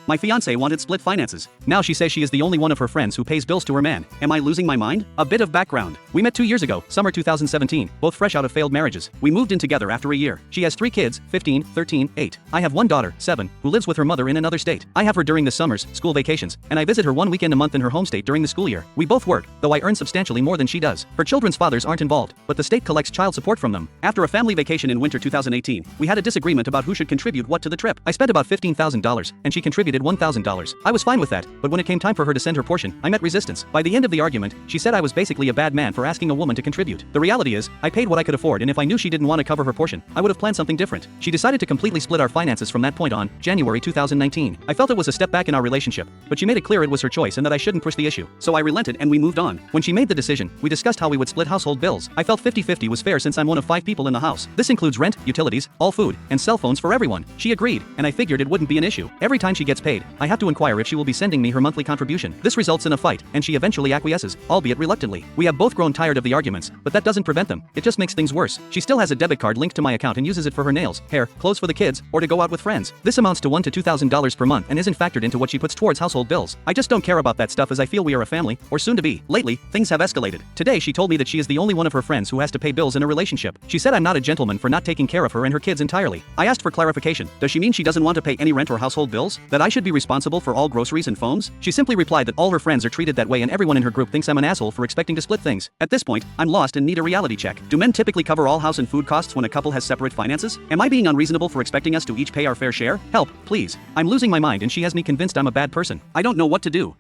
My fiancé wanted split finances. Now she says she is the only one of her friends who pays bills to her man. Am I losing my mind? A bit of background. We met 2 years ago, summer 2017, both fresh out of failed marriages. We moved in together after a year. She has 3 kids, 15, 13, 8. I have one daughter, 7, who lives with her mother in another state. I have her during the summers, school vacations, and I visit her 1 weekend a month in her home state during the school year. We both work, though I earn substantially more than she does. Her children's fathers aren't involved, but the state collects child support from them. After a family vacation in winter 2018, we had a disagreement about who should contribute what to the trip. I spent about $15,000, and she contributed $1,000. I was fine with that, but when it came time for her to send her portion, I met resistance. By the end of the argument, she said I was basically a bad man for asking a woman to contribute. The reality is, I paid what I could afford, and if I knew she didn't want to cover her portion, I would have planned something different. She decided to completely split our finances from that point on, January 2019. I felt it was a step back in our relationship, but she made it clear it was her choice and that I shouldn't push the issue. So I relented and we moved on. When she made the decision, we discussed how we would split household bills. I felt 50-50 was fair since I'm one of 5 people in the house. This includes rent, utilities, all food, and cell phones for everyone. She agreed, and I figured it wouldn't be an issue. Every time she gets paid, I have to inquire if she will be sending me her monthly contribution. This results in a fight, and she eventually acquiesces, albeit reluctantly. We have both grown tired of the arguments, but that doesn't prevent them. It just makes things worse. She still has a debit card linked to my account and uses it for her nails, hair, clothes for the kids, or to go out with friends. This amounts to $1,000 to $2,000 per month and isn't factored into what she puts towards household bills. I just don't care about that stuff as I feel we are a family, or soon to be. Lately, things have escalated. Today she told me that she is the only one of her friends who has to pay bills in a relationship. She said I'm not a gentleman for not taking care of her and her kids entirely. I asked for clarification. Does she mean she doesn't want to pay any rent or household bills? That I should be responsible for all groceries and phones? She simply replied that all her friends are treated that way and everyone in her group thinks I'm an asshole for expecting to split things. At this point, I'm lost and need a reality check. Do men typically cover all house and food costs when a couple has separate finances? Am I being unreasonable for expecting us to each pay our fair share? Help, please. I'm losing my mind and she has me convinced I'm a bad person. I don't know what to do.